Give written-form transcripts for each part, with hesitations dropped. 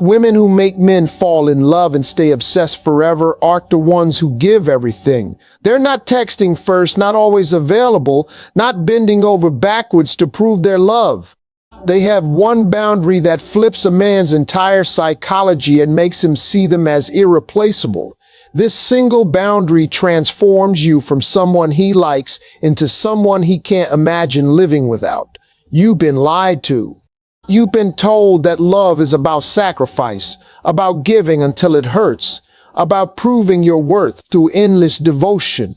Women who make men fall in love and stay obsessed forever aren't the ones who give everything. They're not texting first, not always available, not bending over backwards to prove their love. They have one boundary that flips a man's entire psychology and makes him see them as irreplaceable. This single boundary transforms you from someone he likes into someone he can't imagine living without. You've been lied to. You've been told that love is about sacrifice, about giving until it hurts, about proving your worth through endless devotion.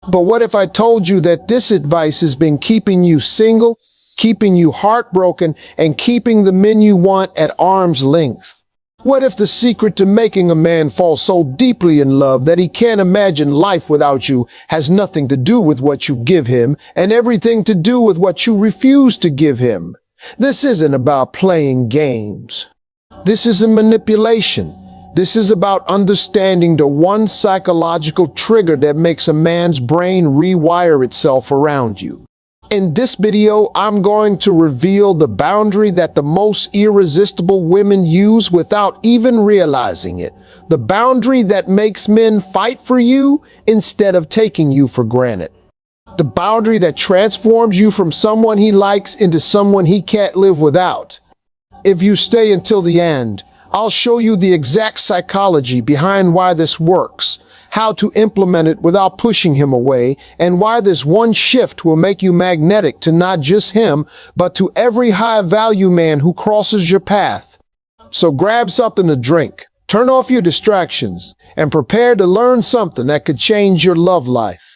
But what if I told you that this advice has been keeping you single, keeping you heartbroken, and keeping the men you want at arm's length? What if the secret to making a man fall so deeply in love that he can't imagine life without you has nothing to do with what you give him and everything to do with what you refuse to give him? This isn't about playing games. This isn't manipulation. This is about understanding the one psychological trigger that makes a man's brain rewire itself around you. In this video, I'm going to reveal the boundary that the most irresistible women use without even realizing it. The boundary that makes men fight for you instead of taking you for granted. The boundary that transforms you from someone he likes into someone he can't live without. If you stay until the end, I'll show you the exact psychology behind why this works, how to implement it without pushing him away, and why this one shift will make you magnetic to not just him, but to every high-value man who crosses your path. So grab something to drink, turn off your distractions, and prepare to learn something that could change your love life.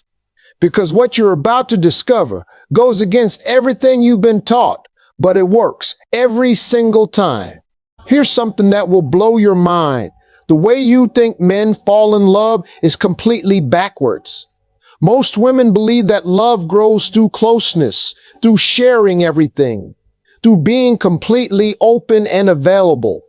Because what you're about to discover goes against everything you've been taught, but it works every single time. Here's something that will blow your mind. The way you think men fall in love is completely backwards. Most women believe that love grows through closeness, through sharing everything, through being completely open and available.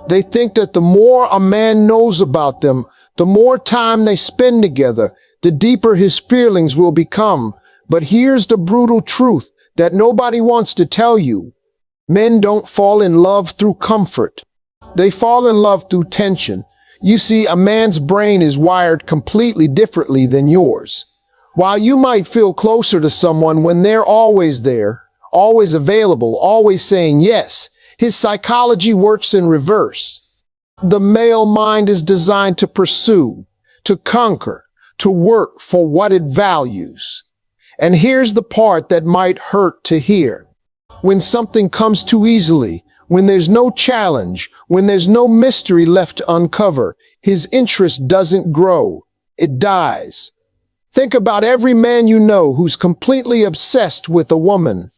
They think that the more a man knows about them, the more time they spend together, the deeper his feelings will become. But here's the brutal truth that nobody wants to tell you. Men don't fall in love through comfort. They fall in love through tension. You see, a man's brain is wired completely differently than yours. While you might feel closer to someone when they're always there, always available, always saying yes, his psychology works in reverse. The male mind is designed to pursue, to conquer, to work for what it values. And here's the part that might hurt to hear. When something comes too easily, when there's no challenge, when there's no mystery left to uncover, his interest doesn't grow. It dies. Think about every man you know who's completely obsessed with a woman.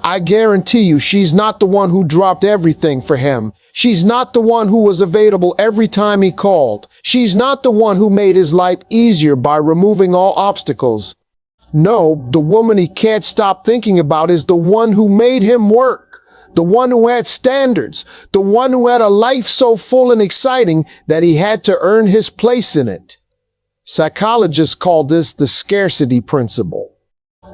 I guarantee you she's not the one who dropped everything for him. She's not the one who was available every time he called. She's not the one who made his life easier by removing all obstacles. No, the woman he can't stop thinking about is the one who made him work. The one who had standards. The one who had a life so full and exciting that he had to earn his place in it. Psychologists call this the scarcity principle.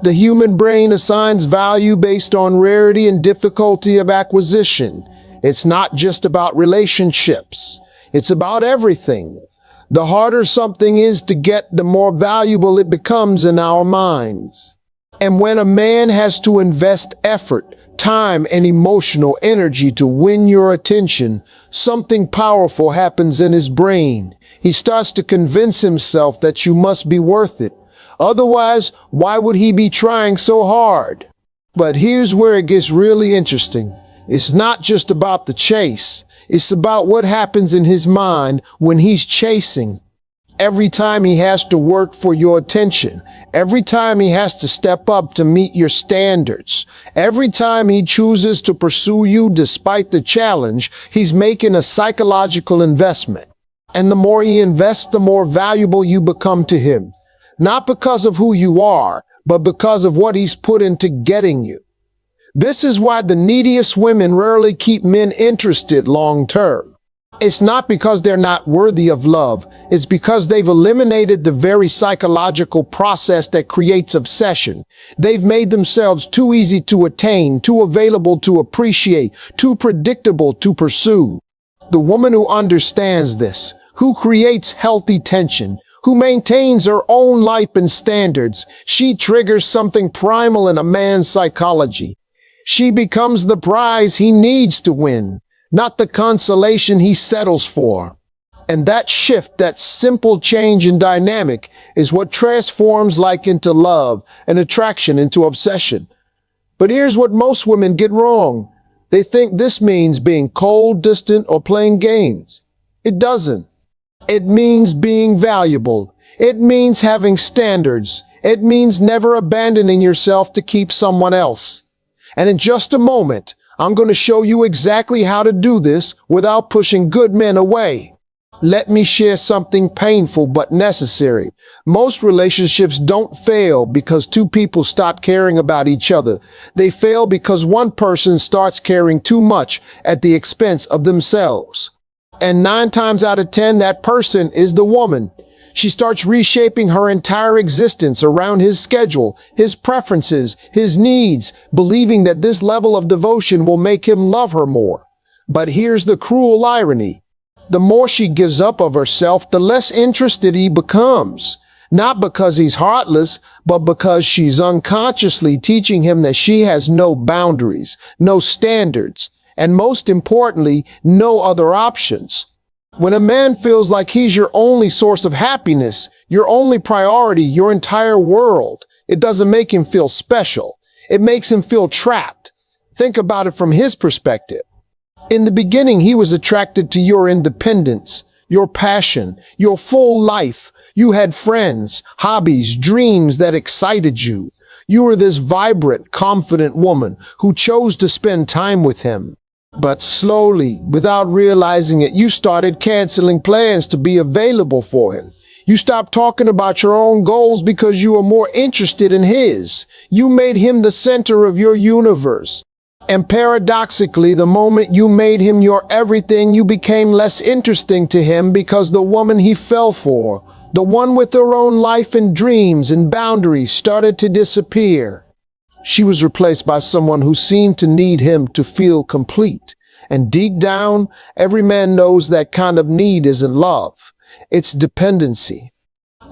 The human brain assigns value based on rarity and difficulty of acquisition. It's not just about relationships. It's about everything. The harder something is to get, the more valuable it becomes in our minds. And when a man has to invest effort, time, and emotional energy to win your attention, something powerful happens in his brain. He starts to convince himself that you must be worth it. Otherwise, why would he be trying so hard? But here's where it gets really interesting. It's not just about the chase. It's about what happens in his mind when he's chasing. Every time he has to work for your attention, every time he has to step up to meet your standards, every time he chooses to pursue you despite the challenge, he's making a psychological investment. And the more he invests, the more valuable you become to him. Not because of who you are, but because of what he's put into getting you. This is why the neediest women rarely keep men interested long term. It's not because they're not worthy of love. It's because they've eliminated the very psychological process that creates obsession. They've made themselves too easy to attain, too available to appreciate, too predictable to pursue. The woman who understands this, who creates healthy tension, who maintains her own life and standards, she triggers something primal in a man's psychology. She becomes the prize he needs to win, not the consolation he settles for. And that shift, that simple change in dynamic, is what transforms like into love and attraction into obsession. But here's what most women get wrong. They think this means being cold, distant, or playing games. It doesn't. It means being valuable. It means having standards. It means never abandoning yourself to keep someone else. And in just a moment, I'm going to show you exactly how to do this without pushing good men away. Let me share something painful but necessary. Most relationships don't fail because two people stop caring about each other. They fail because one person starts caring too much at the expense of themselves. And 9 times out of 10, that person is the woman. She starts reshaping her entire existence around his schedule, his preferences, his needs, believing that this level of devotion will make him love her more. But here's the cruel irony. The more she gives up of herself, the less interested he becomes. Not because he's heartless, but because she's unconsciously teaching him that she has no boundaries, no standards, and most importantly, no other options. When a man feels like he's your only source of happiness, your only priority, your entire world, it doesn't make him feel special. It makes him feel trapped. Think about it from his perspective. In the beginning, he was attracted to your independence, your passion, your full life. You had friends, hobbies, dreams that excited you. You were this vibrant, confident woman who chose to spend time with him. But slowly, without realizing it, you started canceling plans to be available for him. You stopped talking about your own goals because you were more interested in his. You made him the center of your universe. And paradoxically, the moment you made him your everything, you became less interesting to him because the woman he fell for, the one with her own life and dreams and boundaries, started to disappear. She was replaced by someone who seemed to need him to feel complete. And deep down, every man knows that kind of need isn't love. It's dependency.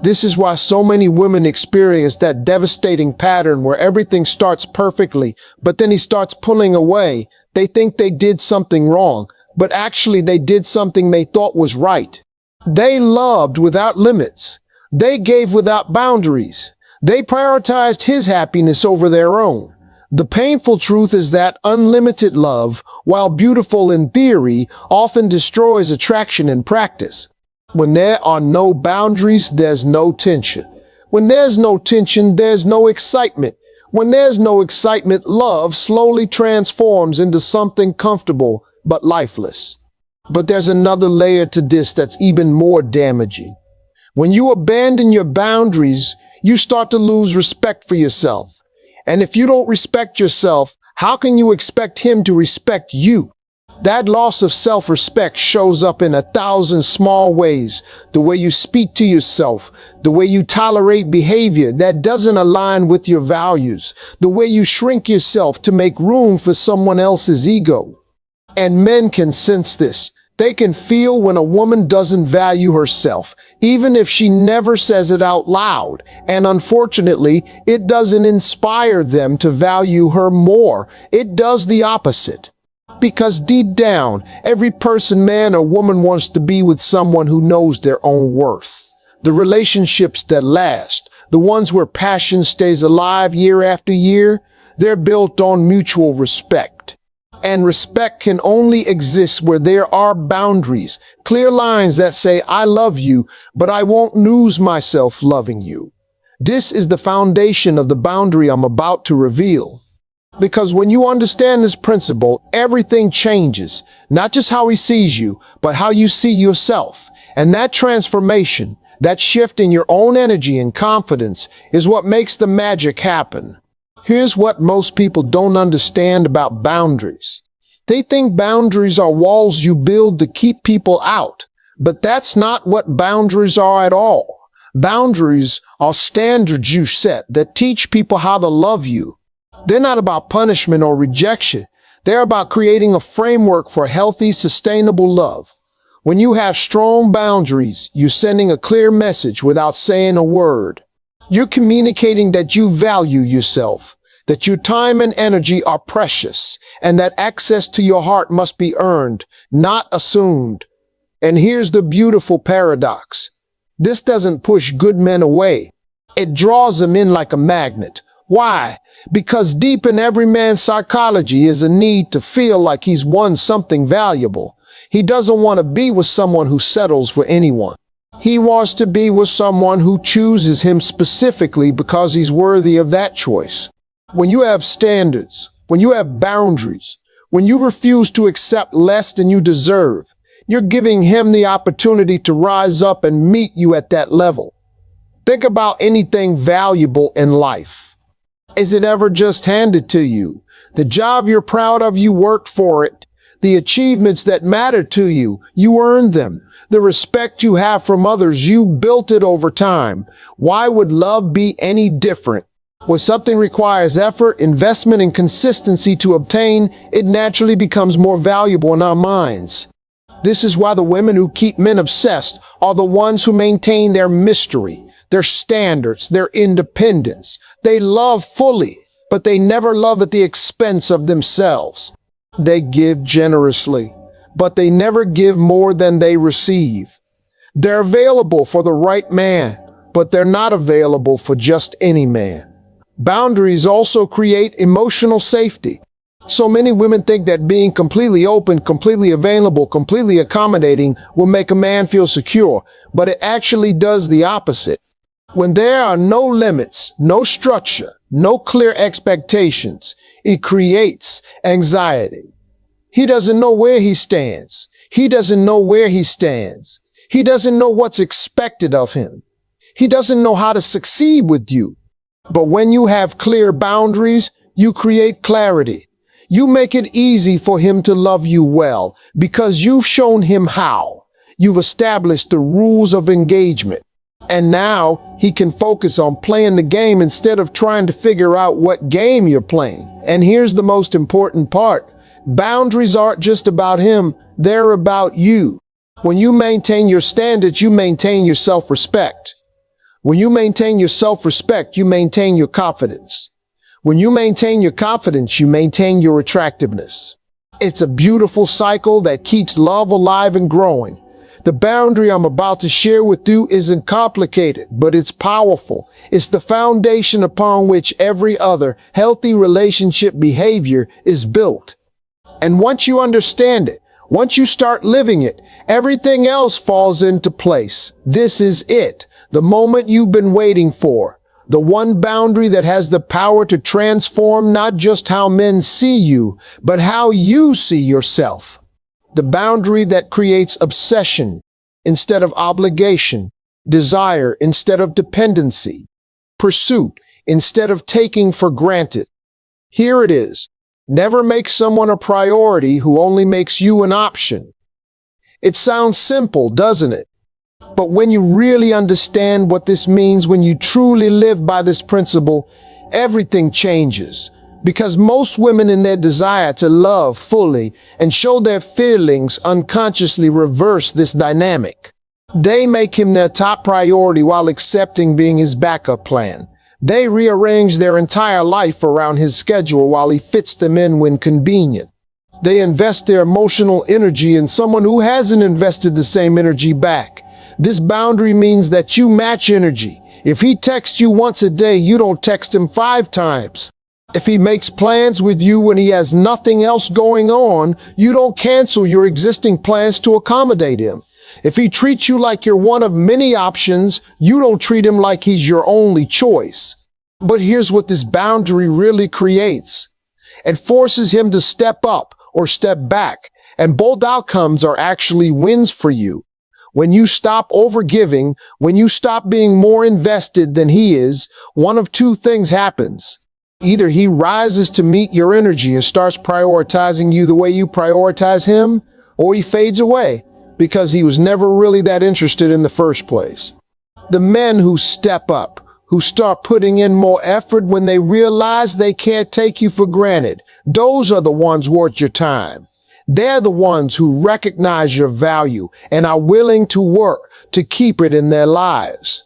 This is why so many women experience that devastating pattern where everything starts perfectly, but then he starts pulling away. They think they did something wrong, but actually they did something they thought was right. They loved without limits. They gave without boundaries. They prioritized his happiness over their own. The painful truth is that unlimited love, while beautiful in theory, often destroys attraction in practice. When there are no boundaries, there's no tension. When there's no tension, there's no excitement. When there's no excitement, love slowly transforms into something comfortable but lifeless. But there's another layer to this that's even more damaging. When you abandon your boundaries, you start to lose respect for yourself. And if you don't respect yourself, how can you expect him to respect you? That loss of self-respect shows up in 1,000 small ways. The way you speak to yourself, the way you tolerate behavior that doesn't align with your values, the way you shrink yourself to make room for someone else's ego. And men can sense this. They can feel when a woman doesn't value herself, even if she never says it out loud. And unfortunately, it doesn't inspire them to value her more. It does the opposite. Because deep down, every person, man or woman, wants to be with someone who knows their own worth. The relationships that last, the ones where passion stays alive year after year, they're built on mutual respect. And respect can only exist where there are boundaries, clear lines that say, I love you, but I won't lose myself loving you. This is the foundation of the boundary I'm about to reveal. Because when you understand this principle, everything changes. Not just how he sees you, but how you see yourself. And that transformation, that shift in your own energy and confidence, is what makes the magic happen. Here's what most people don't understand about boundaries. They think boundaries are walls you build to keep people out. But that's not what boundaries are at all. Boundaries are standards you set that teach people how to love you. They're not about punishment or rejection. They're about creating a framework for healthy, sustainable love. When you have strong boundaries, you're sending a clear message without saying a word. You're communicating that you value yourself, that your time and energy are precious, and that access to your heart must be earned, not assumed. And here's the beautiful paradox. This doesn't push good men away. It draws them in like a magnet. Why? Because deep in every man's psychology is a need to feel like he's won something valuable. He doesn't want to be with someone who settles for anyone. He wants to be with someone who chooses him specifically because he's worthy of that choice. When you have standards, when you have boundaries, when you refuse to accept less than you deserve, you're giving him the opportunity to rise up and meet you at that level. Think about anything valuable in life. Is it ever just handed to you? The job you're proud of, you worked for it. The achievements that matter to you, you earned them. The respect you have from others, you built it over time. Why would love be any different? When something requires effort, investment, and consistency to obtain, it naturally becomes more valuable in our minds. This is why the women who keep men obsessed are the ones who maintain their mystery, their standards, their independence. They love fully, but they never love at the expense of themselves. They give generously, but they never give more than they receive. They're available for the right man, but they're not available for just any man. Boundaries also create emotional safety. So many women think that being completely open, completely available, completely accommodating will make a man feel secure, but it actually does the opposite. When there are no limits, no structure, no clear expectations, it creates anxiety. He doesn't know where he stands. He doesn't know where he stands. He doesn't know what's expected of him. He doesn't know how to succeed with you. But when you have clear boundaries, you create clarity. You make it easy for him to love you well because you've shown him how. You've established the rules of engagement. And now he can focus on playing the game instead of trying to figure out what game you're playing. And here's the most important part. Boundaries aren't just about him, they're about you. When you maintain your standards, you maintain your self-respect. When you maintain your self-respect, you maintain your confidence. When you maintain your confidence, you maintain your attractiveness. It's a beautiful cycle that keeps love alive and growing. The boundary I'm about to share with you isn't complicated, but it's powerful. It's the foundation upon which every other healthy relationship behavior is built. And once you understand it, once you start living it, everything else falls into place. This is it, the moment you've been waiting for. The one boundary that has the power to transform not just how men see you, but how you see yourself. The boundary that creates obsession instead of obligation, desire instead of dependency, pursuit instead of taking for granted. Here it is. Never make someone a priority who only makes you an option. It sounds simple, doesn't it? But when you really understand what this means, when you truly live by this principle, everything changes. Because most women in their desire to love fully and show their feelings unconsciously reverse this dynamic. They make him their top priority while accepting being his backup plan. They rearrange their entire life around his schedule while he fits them in when convenient. They invest their emotional energy in someone who hasn't invested the same energy back. This boundary means that you match energy. If he texts you once a day, you don't text him 5 times. If he makes plans with you when he has nothing else going on, you don't cancel your existing plans to accommodate him. If he treats you like you're one of many options, you don't treat him like he's your only choice. But here's what this boundary really creates. It forces him to step up or step back, and both outcomes are actually wins for you. When you stop overgiving, when you stop being more invested than he is, one of 2 things happens. Either he rises to meet your energy and starts prioritizing you the way you prioritize him, or he fades away because he was never really that interested in the first place. The men who step up, who start putting in more effort when they realize they can't take you for granted. Those are the ones worth your time. They're the ones who recognize your value and are willing to work to keep it in their lives.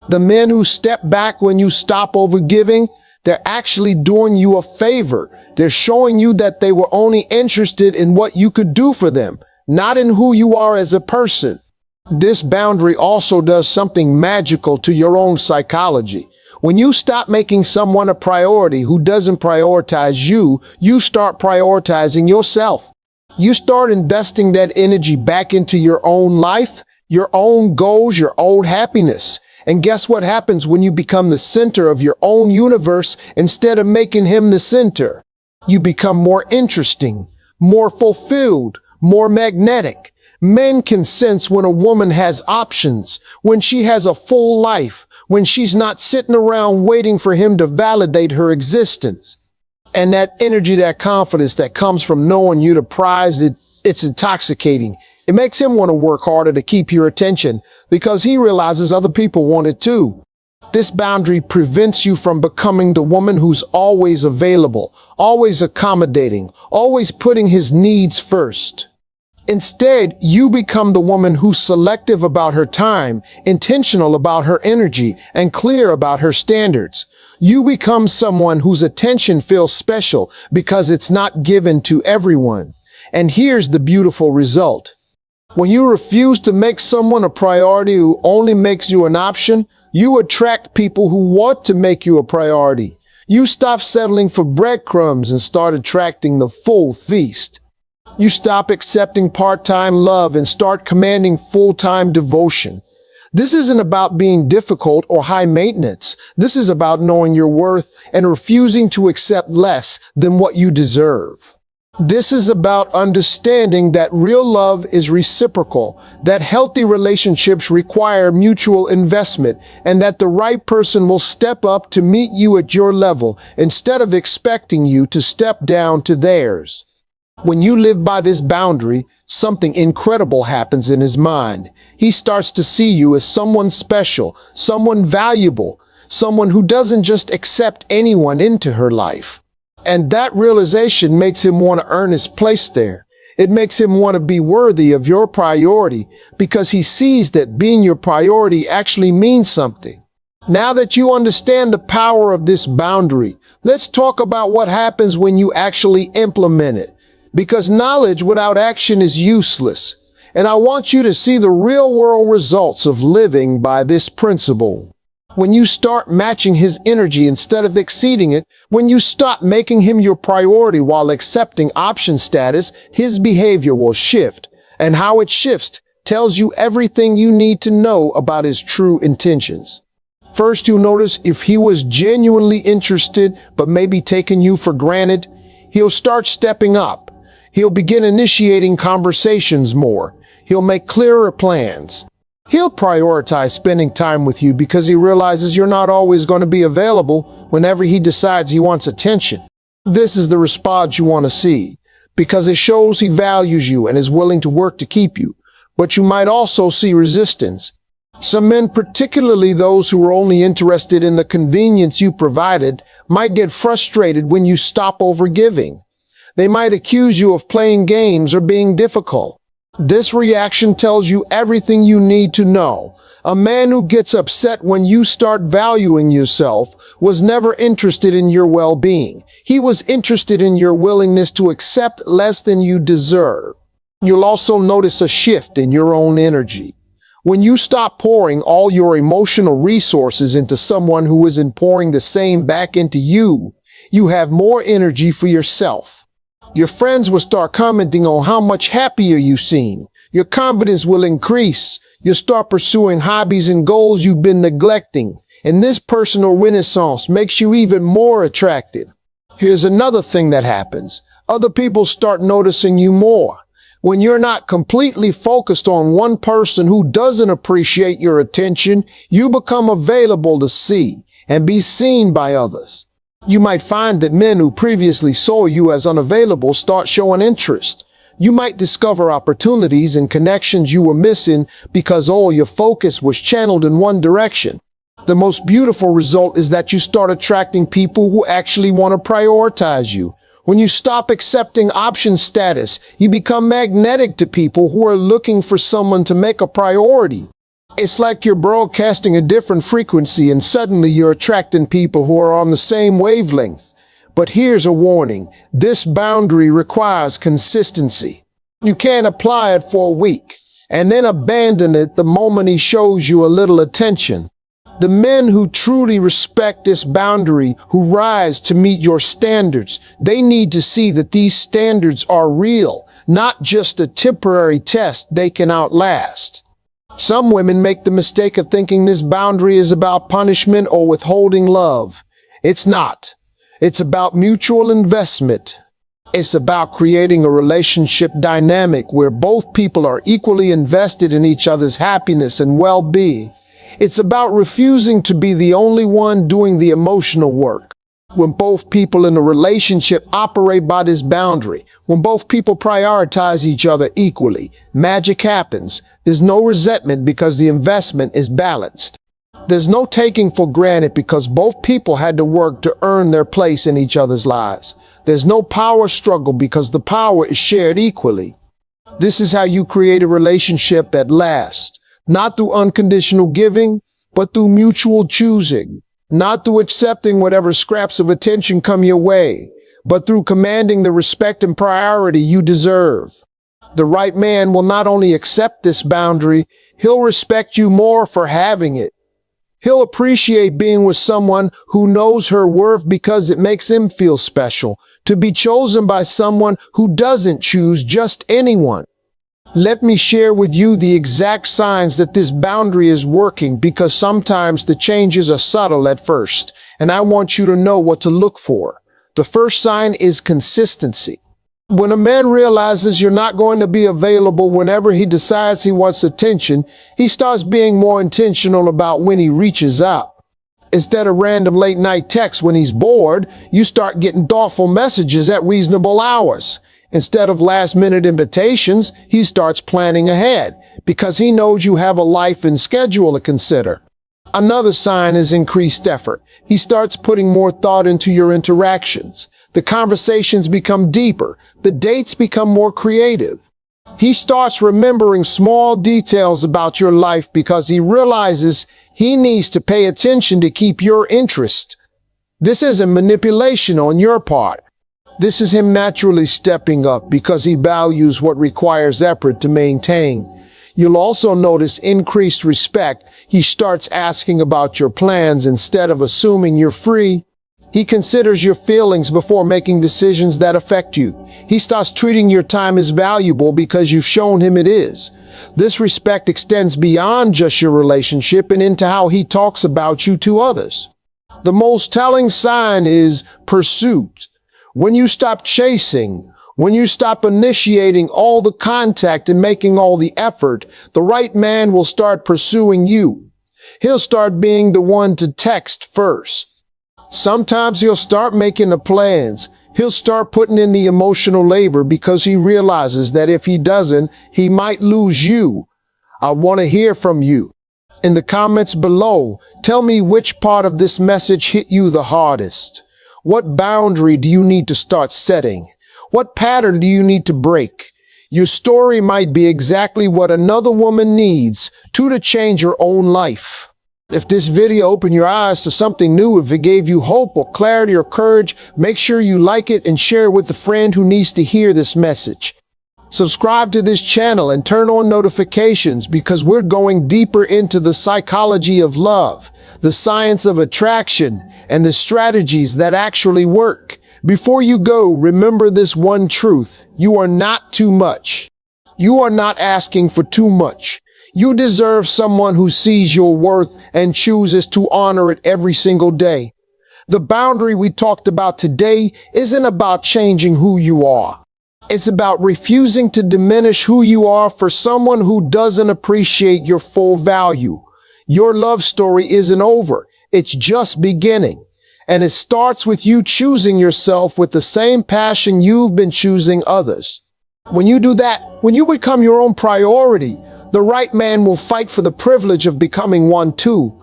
The men who step back when you stop overgiving, they're actually doing you a favor. They're showing you that they were only interested in what you could do for them, not in who you are as a person. This boundary also does something magical to your own psychology. When you stop making someone a priority who doesn't prioritize you, you start prioritizing yourself. You start investing that energy back into your own life, your own goals, your own happiness. And guess what happens when you become the center of your own universe instead of making him the center? You become more interesting, more fulfilled, more magnetic. Men can sense when a woman has options, when she has a full life, when she's not sitting around waiting for him to validate her existence. And that energy, that confidence that comes from knowing you're the prize, it's intoxicating. It makes him want to work harder to keep your attention because he realizes other people want it too. This boundary prevents you from becoming the woman who's always available, always accommodating, always putting his needs first. Instead, you become the woman who's selective about her time, intentional about her energy, and clear about her standards. You become someone whose attention feels special because it's not given to everyone. And here's the beautiful result. When you refuse to make someone a priority who only makes you an option, you attract people who want to make you a priority. You stop settling for breadcrumbs and start attracting the full feast. You stop accepting part-time love and start commanding full-time devotion. This isn't about being difficult or high maintenance. This is about knowing your worth and refusing to accept less than what you deserve. This is about understanding that real love is reciprocal, that healthy relationships require mutual investment, and that the right person will step up to meet you at your level instead of expecting you to step down to theirs. When you live by this boundary, something incredible happens in his mind. He starts to see you as someone special, someone valuable, someone who doesn't just accept anyone into her life. And that realization makes him want to earn his place there. It makes him want to be worthy of your priority because he sees that being your priority actually means something. Now that you understand the power of this boundary, let's talk about what happens when you actually implement it. Because knowledge without action is useless. And I want you to see the real-world results of living by this principle. When you start matching his energy instead of exceeding it, when you stop making him your priority while accepting option status, his behavior will shift. And how it shifts tells you everything you need to know about his true intentions. First, you'll notice if he was genuinely interested but maybe taking you for granted, he'll start stepping up. He'll begin initiating conversations more. He'll make clearer plans. He'll prioritize spending time with you because he realizes you're not always going to be available whenever he decides he wants attention. This is the response you want to see because it shows he values you and is willing to work to keep you. But you might also see resistance. Some men, particularly those who are only interested in the convenience you provided, might get frustrated when you stop overgiving. They might accuse you of playing games or being difficult. This reaction tells you everything you need to know. A man who gets upset when you start valuing yourself was never interested in your well-being. He was interested in your willingness to accept less than you deserve. You'll also notice a shift in your own energy. When you stop pouring all your emotional resources into someone who isn't pouring the same back into you, you have more energy for yourself. Your friends will start commenting on how much happier you seem. Your confidence will increase. You'll start pursuing hobbies and goals you've been neglecting. And this personal renaissance makes you even more attractive. Here's another thing that happens. Other people start noticing you more. When you're not completely focused on one person who doesn't appreciate your attention, you become available to see and be seen by others. You might find that men who previously saw you as unavailable start showing interest. You might discover opportunities and connections you were missing because all your focus was channeled in one direction. The most beautiful result is that you start attracting people who actually want to prioritize you. When you stop accepting option status, you become magnetic to people who are looking for someone to make a priority. It's like you're broadcasting a different frequency and suddenly you're attracting people who are on the same wavelength. But here's a warning. This boundary requires consistency. You can't apply it for a week and then abandon it the moment he shows you a little attention. The men who truly respect this boundary, who rise to meet your standards, they need to see that these standards are real, not just a temporary test they can outlast. Some women make the mistake of thinking this boundary is about punishment or withholding love. It's not. It's about mutual investment. It's about creating a relationship dynamic where both people are equally invested in each other's happiness and well-being. It's about refusing to be the only one doing the emotional work. When both people in a relationship operate by this boundary, when both people prioritize each other equally, magic happens. There's no resentment because the investment is balanced. There's no taking for granted because both people had to work to earn their place in each other's lives. There's no power struggle because the power is shared equally. This is how you create a relationship that lasts. Not through unconditional giving, but through mutual choosing. Not through accepting whatever scraps of attention come your way, but through commanding the respect and priority you deserve. The right man will not only accept this boundary, he'll respect you more for having it. He'll appreciate being with someone who knows her worth because it makes him feel special, to be chosen by someone who doesn't choose just anyone. Let me share with you the exact signs that this boundary is working, because sometimes the changes are subtle at first, and I want you to know what to look for. The first sign is consistency. When a man realizes you're not going to be available whenever he decides he wants attention, he starts being more intentional about when he reaches out. Instead of random late-night texts when he's bored, you start getting thoughtful messages at reasonable hours. Instead of last-minute invitations, he starts planning ahead because he knows you have a life and schedule to consider. Another sign is increased effort. He starts putting more thought into your interactions. The conversations become deeper. The dates become more creative. He starts remembering small details about your life because he realizes he needs to pay attention to keep your interest. This isn't manipulation on your part. This is him naturally stepping up because he values what requires effort to maintain. You'll also notice increased respect. He starts asking about your plans instead of assuming you're free. He considers your feelings before making decisions that affect you. He starts treating your time as valuable because you've shown him it is. This respect extends beyond just your relationship and into how he talks about you to others. The most telling sign is pursuit. When you stop chasing, when you stop initiating all the contact and making all the effort, the right man will start pursuing you. He'll start being the one to text first. Sometimes he'll start making the plans. He'll start putting in the emotional labor because he realizes that if he doesn't, he might lose you. I want to hear from you. In the comments below, tell me which part of this message hit you the hardest. What boundary do you need to start setting? What pattern do you need to break? Your story might be exactly what another woman needs to change her own life. If this video opened your eyes to something new, if it gave you hope or clarity or courage, make sure you like it and share it with a friend who needs to hear this message. Subscribe to this channel and turn on notifications because we're going deeper into the psychology of love, the science of attraction, and the strategies that actually work. Before you go, remember this one truth. You are not too much. You are not asking for too much. You deserve someone who sees your worth and chooses to honor it every single day. The boundary we talked about today isn't about changing who you are. It's about refusing to diminish who you are for someone who doesn't appreciate your full value. Your love story isn't over. It's just beginning. And it starts with you choosing yourself with the same passion you've been choosing others. When you do that, when you become your own priority, the right man will fight for the privilege of becoming one too.